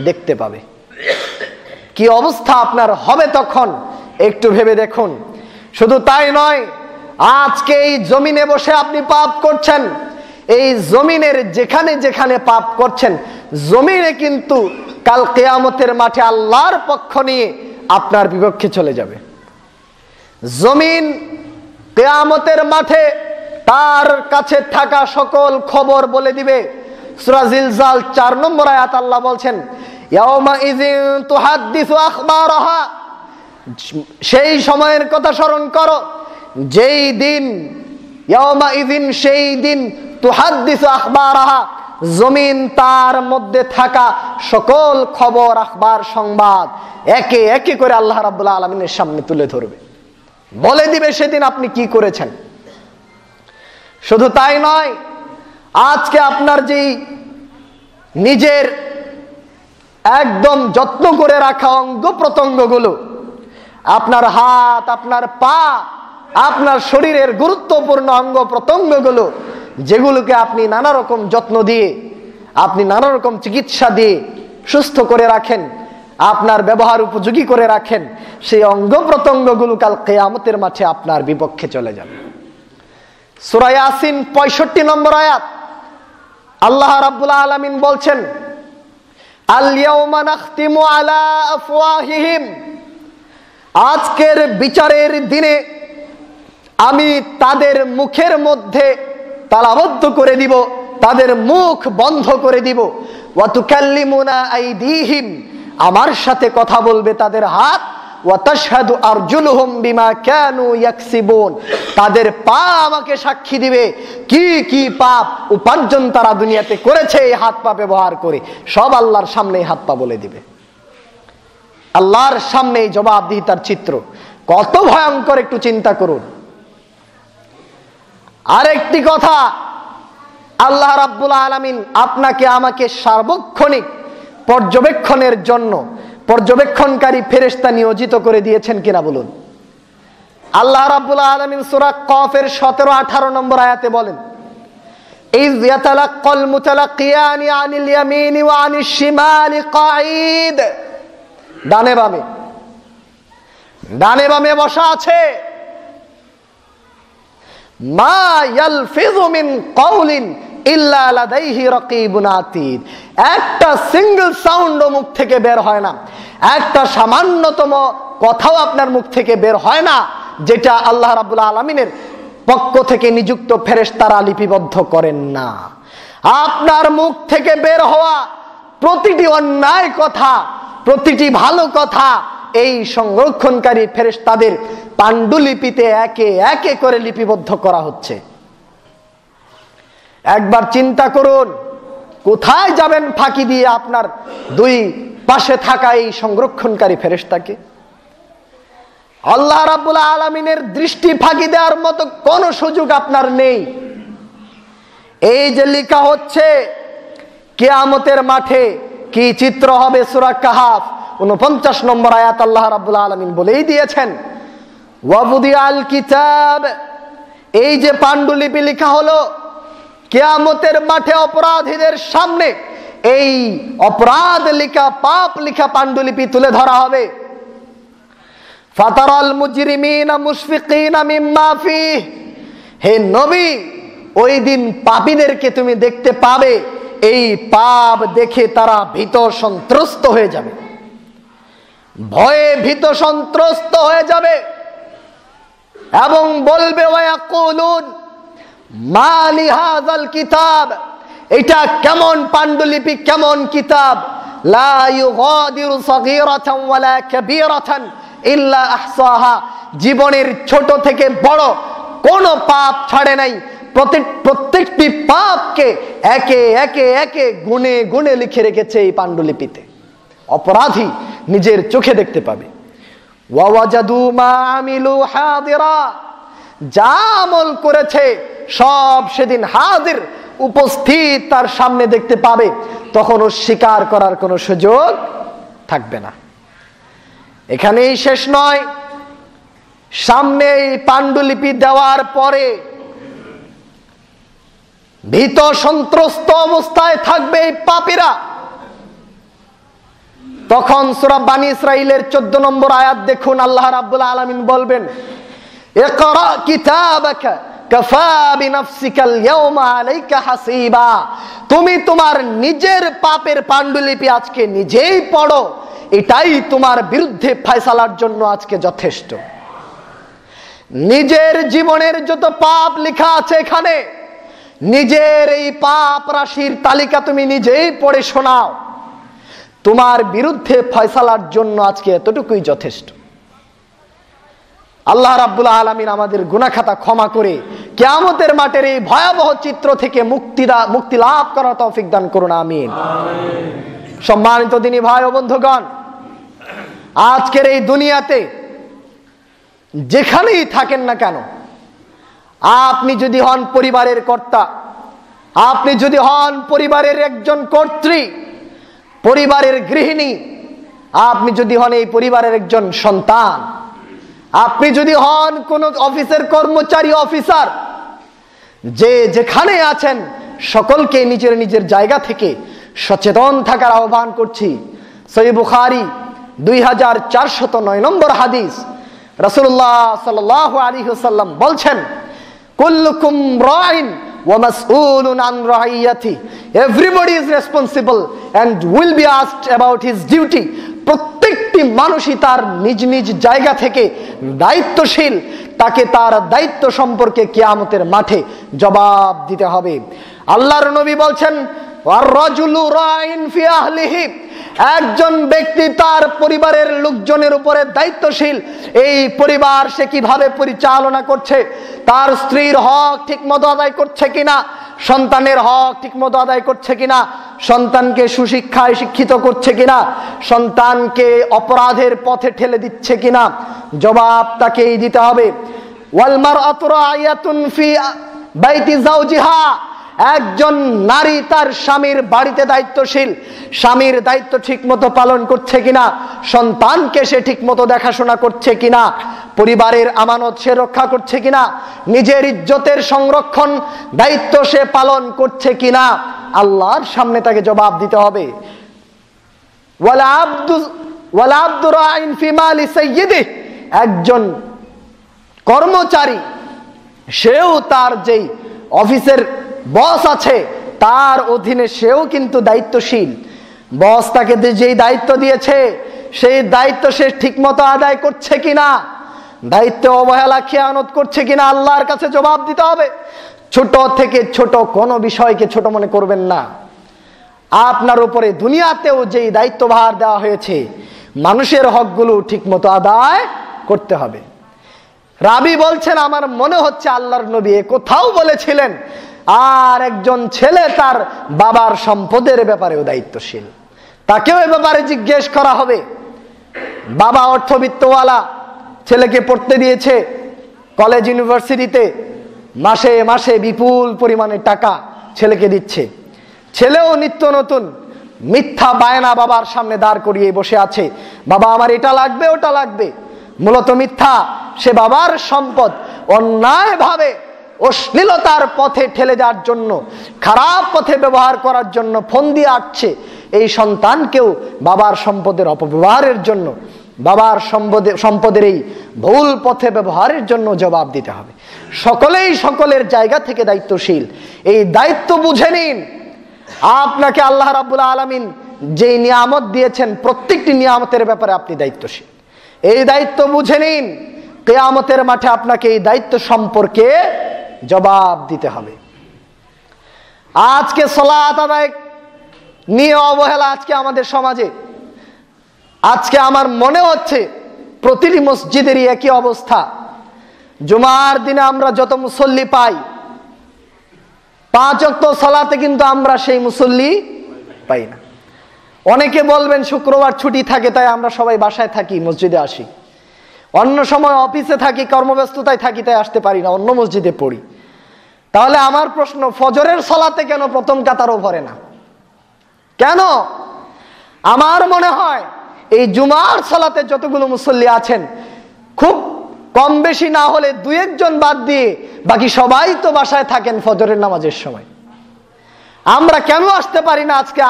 দেখতে পাবে। কি অবস্থা আপনার হবে তখন একটু ভেবে দেখুন। শুধু তাই নয়, আজকে এই জমিনে বসে আপনি পাপ করছেন, এই জমিনের যেখানে যেখানে পাপ করছেন, জমিনে কিন্তু কাল কিয়ামতের মাঠে আল্লাহর পক্ষ নিয়ে আপনার বিপক্ষে চলে যাবে। জমিন কিয়ামতের মাঠে তার কাছে থাকা সকল খবর বলে দিবে। সূরা জিলজাল 4 নম্বর আয়াত আল্লাহ বলছেন, ইয়াউমা ইযিন তুহাদ্দিসু আখবারাহা, সেই সময়ের কথা স্মরণ করো যেই দিন, ইয়াউমা ইযিন সেই দিন, তুহাদ্দিসু আখবারাহা, জমিন তার মধ্যে থাকা সকল খবর, আখবার, সংবাদ একে একে করে আল্লাহ রাব্বুল আলামিনের সামনে তুলে ধরবে, বলে দিবে সেদিন আপনি কি করেছেন। শুধু তাই নয়, আজকে আপনার যেই নিজের একদম যত্ন করে রাখা অঙ্গ প্রত্যঙ্গগুলো, আপনার হাত, আপনার পা, আপনার শরীরের গুরুত্বপূর্ণ অঙ্গ প্রত্যঙ্গগুলো, যেগুলোকে আপনি নানা রকম যত্ন দিয়ে, আপনি নানা রকম চিকিৎসা দিয়ে সুস্থ করে রাখেন, আপনার ব্যবহার উপযোগী করে রাখেন, সেই অঙ্গ প্রত্যঙ্গগুলো কাল কিয়ামতের মাঠে আপনার বিপক্ষে চলে যাবে। সূরা ইয়াসিন 65 নম্বর আয়াত আল্লাহ রাব্বুল আলামিন বলছেন, আল ইয়াউমা নাখতিমু আলা আফওয়াহিহিম, আজকের বিচারের দিনে আমি তাদের মুখের মধ্যে তালাবদ্ধ করে দিব, তাদের মুখ বন্ধ করে দিব। ওয়া তুকাল্লিমুনা আইদিহিম, আমার সাথে কথা বলবে তাদের হাত। ওয়া তাশহাদু আরজুলুহুম বিমা কানু ইয়াকসিবুন, তাদের পা আমাকে সাক্ষী দিবে কি কি পাপ উপার্জন তারা দুনিয়াতে করেছে এই হাত পা ব্যবহার করে। সব আল্লাহর সামনে হাত পা বলে দিবে। আল্লাহর সামনে জবাবদিহিতার চিত্র কত ভয়ঙ্কর একটু চিন্তা করুন। আরেকটি কথা, আল্লাহ রাব্বুল আলামিন আপনাকে আমাকে সার্বক্ষণিক পর্যবেক্ষণের জন্য পর্যবেক্ষণকারী ফেরেশতা নিয়োজিত করে দিয়েছেন কিনা বলুন। আল্লাহ রাব্বুল আলামিন সূরা কফের 17-18 নম্বর আয়াতে বলেন, ইয ইয়াতালাক্কাল মুতালাক্কিয়ানি আনিল ইয়ামিনি ওয়া আনিশ শিমালি কাঈদ, ডানে বামে বসা আছে। মা ইয়ালফিযু মিন কাওলিন ইল্লা লাদাইহি রাকীবুন আতীদ, একটা সিঙ্গেল সাউন্ডও মুখ থেকে বের হয় না, একটা সামান্যতম কথাও আপনার মুখ থেকে বের হয় না যেটা আল্লাহ রাব্বুল আলামিনের পক্ষ থেকে নিযুক্ত ফেরেশতারা লিপিবদ্ধ করেন না। আপনার মুখ থেকে বের হওয়া প্রতিটি অন্যায় কথা, প্রতিটি ভালো কথা এই সংরক্ষণকারী ফেরেশতাদের পাণ্ডুলিপিতে একে একে করে লিপিবদ্ধ করা হচ্ছে। একবার চিন্তা করুন, কোথায় যাবেন ফাঁকি দিয়ে আপনার দুই পাশে থাকা এই সংরক্ষণকারী ফেরেশতাকে? আল্লাহ রাব্বুল আলামিনের দৃষ্টি ফাঁকি দেওয়ার মতো কোন সুযোগ আপনার নেই। এই যে লেখা হচ্ছে কিয়ামতের মাঠে কি চিত্র হবে, সূরা কাহাফ 49 নম্বর আয়াত আল্লাহ রাব্বুল আলামিন বলেই দিয়েছেন, ওয়াবুদিয়াল কিতাব, এই যে পাণ্ডুলিপি লেখা হলো, কিয়ামতের মাঠে অপরাধীদের সামনে এই অপরাধ লেখা, পাপ লেখা পাণ্ডুলিপি তুলে ধরা হবে। ফাতারাল মুজরিমিনা মুশফিকিনা মিম্মা ফিহ, হে নবী, ওই দিন পাপীদেরকে তুমি দেখতে পাবে, এই পাপ দেখে তারা ভীত সন্ত্রস্ত হয়ে যাবে, ভয়ে ভীত সন্ত্রস্ত হয়ে যাবে এবং বলবে ওয়ায়াকুলুন মা লিহাযাল কিতাব, এটা কেমন পাণ্ডুলিপি, কেমন কিতাব, লা ইউগাদিরু সাগীরাতান ওয়ালা কাবীরাতান ইল্লা আহসাহা, জীবনের ছোট থেকে বড় কোনো পাপ ছাড়ে নাই, প্রত্যেকটি পাপকে একে একে একে গুনে গুনে লিখে রেখেছে এই পাণ্ডুলিপিতে। অপরাধী নিজের চোখে দেখতে পাবে। ওয়াওয়াজাদু মা আমিলু হাদিরা, যা আমল করেছে সব সেদিন হাজির, উপস্থিত তার সামনে দেখতে পাবে, তখন অস্বীকার করার কোনো সুযোগ থাকবে না। এখানেই শেষ নয়, সামনে এই পাণ্ডুলিপি দেওয়ার পরে ভীত সন্ত্রস্ত অবস্থায় থাকবে এই পাপীরা। তখন সূরা বানী ইসরাঈলের 14 নম্বর আয়াত দেখুন, আল্লাহ রাব্বুল আলামিন বলবেন, ইকরা কিতাবাকা কাফা বিনাফসিকাল ইয়াওমা আলাইকা হাসিবা, তুমি তোমার নিজের পাপের পাণ্ডুলিপি আজকে নিজেই পড়ো, এটাই তোমার বিরুদ্ধে ফয়সালার জন্য আজকে যথেষ্ট। নিজের জীবনের যত পাপ লেখা আছে এখানে, নিজের এই পাপ রাশির তালিকা তুমি নিজেই পড়ে শোনাও, তোমার বিরুদ্ধে ফয়সালার জন্য আজকে এতটুকুই যথেষ্ট। আল্লাহ রাব্বুল আলামিন আমাদের গুনাহ খাতা ক্ষমা করে কিয়ামতের মাঠের এই ভয়াবহ চিত্র থেকে মুক্তি লাভ করার তৌফিক দান করুন, আমিন। সম্মানিত দিনী ভাই ও বন্ধুগণ, আজকের এই দুনিয়াতে যেখানেই থাকেন না কেন, আপনি যদি হন পরিবারের কর্তা, আপনি যদি হন পরিবারের একজন কর্ত্রী, পরিবারের গৃহিণী, আপনি যদি হন এই পরিবারের একজন সন্তান, আপনি যদি হন কোন অফিসের কর্মচারী, অফিসার, যে যেখানে আছেন সকলকে নিজের নিজের জায়গা থেকে সচেতন থাকার আহ্বান করছি। সহিহ বুখারী 2409 নম্বর হাদিস, রাসূলুল্লাহ সাল্লাল্লাহু আলাইহি ওয়াসাল্লাম বলছেন, কুল্লুকুম রাইন ওয়া মাসউলুন আন রাইয়াতি, everybody is responsible and will be asked about his duty, প্রত্যেকটি মানুষই তার নিজ নিজ জায়গা থেকে দায়িত্বশীল, তাকে তার দায়িত্ব সম্পর্কে কিয়ামতের মাঠে জবাব দিতে হবে। আল্লাহর নবী বলছেন, ওয়ার রাজুলু রাইন ফি আহলিহি, একজন ব্যক্তি তার পরিবারের লোকজনের উপরে দায়িত্বশীল, এই পরিবার সে কিভাবে পরিচালনা করছে, তার স্ত্রীর হক ঠিকমতো আদায় করছে কিনা, সন্তানের হক ঠিকমতো আদায় করছে কিনা, সন্তানকে সুশিক্ষায় শিক্ষিত করছে কিনা, সন্তানকে অপরাধের পথে ঠেলে দিচ্ছে কিনা, জবাব তাকেই দিতে হবে। ওয়াল মারআতু রাইয়াতুন ফি বাইতি যাওজিহা, একজন নারী তার স্বামীর বাড়িতে দায়িত্বশীল, স্বামীর দায়িত্ব ঠিকমতো পালন করছে কিনা, সন্তানকে সে ঠিকমতো দেখাশোনা করছে কিনা, পরিবারের আমানত সে রক্ষা করছে কিনা, নিজের ইজ্জতের সংরক্ষণ দায়িত্ব সে পালন করছে কিনা, আল্লাহর সামনে তাকে জবাব দিতে হবে। ওয়াল আবদু রাইন ফি মালি সাইয়্যিদিহি, একজন কর্মচারী সেও তার যেই অফিসের বস আছে তার অধীনে সেও কিন্তু দায়িত্বশীল। বস তাকে যেই দায়িত্ব দিয়েছে সেই দায়িত্ব সে ঠিকমতো আদায় করছে কিনা, দায়িত্ব অবহেলা খেয়ানত করছে কিনা, আল্লাহর কাছে জবাব দিতে হবে। ছোট থেকে ছোট কোনো বিষয়কে ছোট মনে করবেন না। আপনার উপরে দুনিয়াতেও যেই দায়িত্বভার দেওয়া হয়েছে, মানুষের হকগুলো ঠিকমতো আদায় করতে হবে। রাবি বলছেন, আমার মনে হচ্ছে আল্লাহর নবী কোথাও বলেছিলেন আর একজন ছেলে তার বাবার সম্পদের ব্যাপারেও দায়িত্বশীল, তাকেও এ ব্যাপারে জিজ্ঞেস করা হবে। বাবা অর্থবিত্তওয়ালা, ছেলেকে পড়তে দিয়েছে কলেজ ইউনিভার্সিটিতে, মাসে মাসে বিপুল পরিমাণে টাকা ছেলেকে দিচ্ছে, ছেলেও নিত্য নতুন মিথ্যা বায়না বাবার সামনে দাঁড় করিয়ে বসে আছে, বাবা আমার এটা লাগবে ওটা লাগবে। মূলত মিথ্যা, সে বাবার সম্পদ অন্যায়ভাবে অশ্লীলতার পথে ঠেলে দেওয়ার জন্য, খারাপ পথে ব্যবহার করার জন্য ফোন দিয়ে আসছে। এই সন্তানকেও বাবার সম্পদের অপব্যবহারের জন্য, বাবার সম্পদের এই ভুল পথে ব্যবহারের জন্য জবাব দিতে হবে। সকলেই সকলের জায়গা থেকে দায়িত্বশীল। এই দায়িত্ব বুঝে নিন। আপনাকে আল্লাহ রাব্বুল আলামিন যে নিয়ামত দিয়েছেন, প্রত্যেকটি নিয়ামতের ব্যাপারে আপনি দায়িত্বশীল। এই দায়িত্ব বুঝে নিন। কিয়ামতের মাঠে আপনাকে এই দায়িত্ব সম্পর্কে জবাব দিতে হবে। আজকে সালাত আদায় নিয়ে অবহেলা আজকে আমাদের সমাজে। আজকে আমার মনে হচ্ছে প্রতিটি মসজিদেরই একই অবস্থা। জুমার দিনে আমরা যত মুসল্লি পাই, 5 ওয়াক্ত সালাতে কিন্তু আমরা সেই মুসল্লি পাই না। অনেকে বলবেন শুক্রবার ছুটি থাকে তাই আমরা সবাই বাসায় থাকি, মসজিদে আসি। অন্য সময় অফিসে থাকি, কর্মব্যস্ততায় থাকি, তাই আসতে পারি না, অন্য মসজিদে পড়ি। তাহলে আমার প্রশ্ন, ফজরের সালাতে কেন প্রথম কাতারও ভরে না? কেন? আমার মনে হয় এই জুমার সালাতে যতগুলো মুসল্লি আছেন, খুব কম বেশি না হলে 2-1 জন বাদ দিয়ে বাকি সবাই তো বাসায় থাকেন ফজরের নামাজের সময়। আমরা কেন আসতে পারি না? আজকে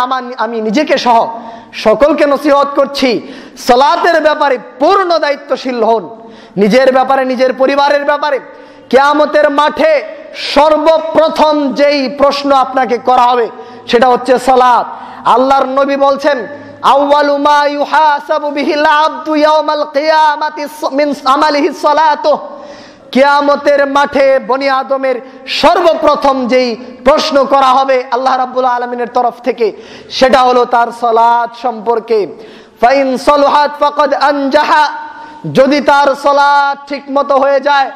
আমি নিজেকে সহ সকলকে নসিহত করছি, সালাতের ব্যাপারে পূর্ণ দায়িত্বশীল হন। নিজের ব্যাপারে, নিজের পরিবারের ব্যাপারে। কিয়ামতের মাঠে সর্বপ্রথম যেই প্রশ্ন আপনাকে করা হবে সেটা হচ্ছে সালাত। আল্লাহর নবী বলছেন, আউয়ালু মা ইউহাসাবু বিহিল আবদু ইয়াউমাল কিয়ামাতি মিন আমালিহি সালাতুহু। কিয়ামতের মাঠে বনি আদমের সর্বপ্রথম যেই প্রশ্ন করা হবে আল্লাহ রাব্বুল আলামিনের তরফ থেকে, সেটা হলো তার সালাত সম্পর্কে। ফাইন সালাহাত ফাকাদ আনজাহা, যদি তার সালাত ঠিকমতো হয়ে যায়,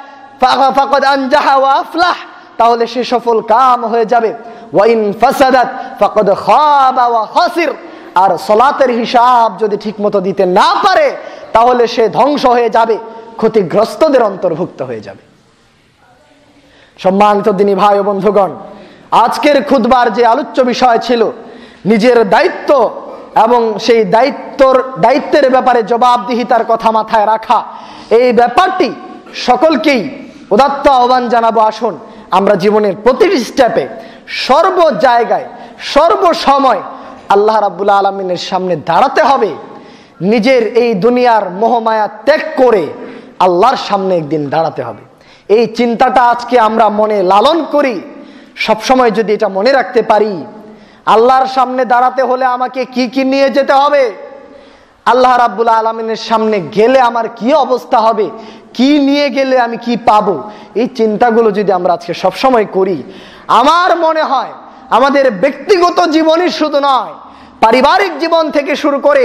ফাকাদ আনজাহা ওয়া আফলাহ, তাহলে সে সফল কাম হয়ে যাবে। ওয়া ইন ফাসাদাত ফাকাদ খাবা ওয়া খাসির, আর সালাতের হিসাব যদি ঠিকমতো দিতে না পারে তাহলে সে ধ্বংস হয়ে যাবে, ক্ষতিগ্রস্তদের অন্তর্ভুক্ত হয়ে যাবে। সম্মানিত দিনী ভাই ও বন্ধুগণ, আজকের খুতবার যে আলোচ্য বিষয় ছিল নিজের দায়িত্ব এবং সেই দায়িত্বের ব্যাপারে জবাবদিহিতার কথা মাথায় রাখা, এই ব্যাপারটি সকলকেই উদাত্ত আহ্বান জানাবো। আসুন আমরা জীবনের প্রতিটি স্টেপে, সর্ব জায়গায়, সর্বসময় আল্লাহ রাব্বুল আলামিনের সামনে দাঁড়াতে হবে। নিজের এই দুনিয়ার মোহমায়া ত্যাগ করে আল্লাহর সামনে একদিন দাঁড়াতে হবে। এই চিন্তাটা আজকে আমরা মনে লালন করি। সবসময় যদি এটা মনে রাখতে পারি, আল্লাহর সামনে দাঁড়াতে হলে আমাকে কি কি নিয়ে যেতে হবে, আল্লাহ রাব্বুল আলামিনের সামনে গেলে আমার কি অবস্থা হবে, কি নিয়ে গেলে আমি কি পাবো, এই চিন্তাগুলো যদি আমরা আজকে সবসময় করি, আমার মনে হয় আমাদের ব্যক্তিগত জীবনই শুধু নয়, পারিবারিক জীবন থেকে শুরু করে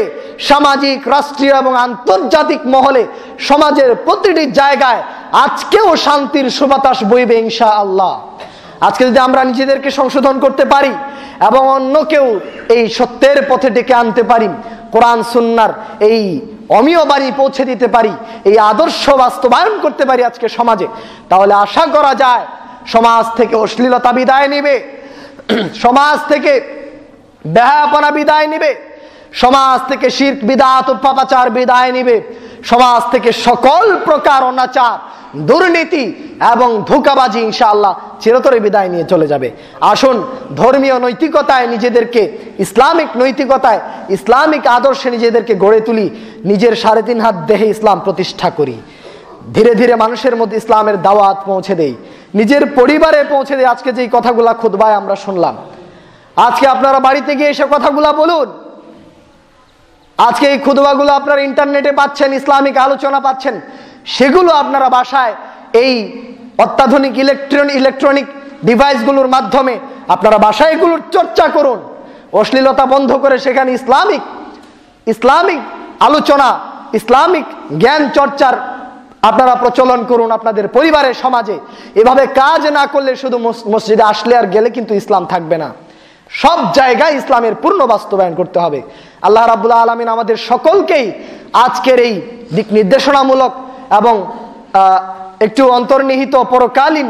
সামাজিক, রাষ্ট্রীয় এবং আন্তর্জাতিক মহলে সমাজের প্রতিটি জায়গায় আজকেও শান্তির সুবাতাস বইবে ইনশাআল্লাহ। আজকে যদি আমরা নিজেদেরকে সংশোধন করতে পারি এবং অন্যকেও এই সত্যের পথে ডেকে আনতে পারি, কোরআন সুন্নাহর এই অমীয় বাণী পৌঁছে দিতে পারি, এই আদর্শ বাস্তবায়ন করতে পারি আজকে সমাজে, তাহলে আশা করা যায় সমাজ থেকে অশ্লীলতা বিদায় নিবে, সমাজ থেকে বেহায়াপনা বিদায় নিবে, সমাজ থেকে শিরক বিদআত ও পাপাচার বিদায় নিবে, সমাজ থেকে সকল প্রকার অনাচার, দুর্নীতি এবং ধোঁকাবাজি ইনশাআল্লাহ চিরতরে বিদায় নিয়ে চলে যাবে। আসুন ধর্মীয় নৈতিকতায় নিজেদেরকে, ইসলামিক নৈতিকতায়, ইসলামিক আদর্শে নিজেদেরকে গড়ে তুলি, নিজের 3.5 হাত দেহে ইসলাম প্রতিষ্ঠা করি, ধীরে ধীরে মানুষের মধ্যে ইসলামের দাওয়াত পৌঁছে দেই, নিজের পরিবারে পৌঁছে দেই। আজকে যেই কথাগুলা খুতবায় আমরা শুনলাম, আজকে আপনারা বাড়িতে গিয়ে এসে কথাগুলা বলুন। আজকে এই খুতবাগুলো আপনারা ইন্টারনেটে পাচ্ছেন, ইসলামিক আলোচনা পাচ্ছেন, সেগুলো আপনারা বাসায় এই অত্যাধুনিক ইলেকট্রনিক ডিভাইসগুলোর মাধ্যমে আপনারা বাসায় এগুলোর চর্চা করুন। অশ্লীলতা বন্ধ করে সেখানে ইসলামিক আলোচনা, ইসলামিক জ্ঞান চর্চার আপনারা প্রচলন করুন আপনাদের পরিবারে, সমাজে। এভাবে কাজ না করলে শুধু মসজিদে আসলে আর গেলে কিন্তু ইসলাম থাকবে না, সব জায়গায় ইসলামের পূর্ণ বাস্তবায়ন করতে হবে। আল্লাহ রাব্বুল আলামিন আমাদের সকলকেই আজকের এই দিক নির্দেশনামূলক এবং একটু অন্তর্নিহিত পরকালীন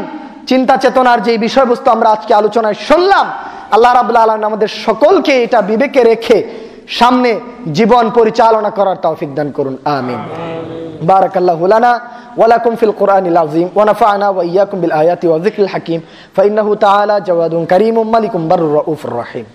চিন্তা চেতনার যে বিষয়বস্তু আমরা আজকে আলোচনায় শুনলাম, আল্লাহ রাব্বুল আলামিন আমাদের সকলকে এটা বিবেকে রেখে সামনে জীবন পরিচালনা করার তৌফিক দান করুন, আমিন। বারাকাল্লাহু লানা ওয়া লাকুম ফিল কুরআনিল আযীম ওয়া নাফা'না ওয়া ইয়্যাকুম বিল আয়াতি ওয়া যিকরিল হাকীম ফা ইন্নাহু তাআলা জাওয়াদুন কারীমুম মালিকুম বাররুর রাউফুর রহিম।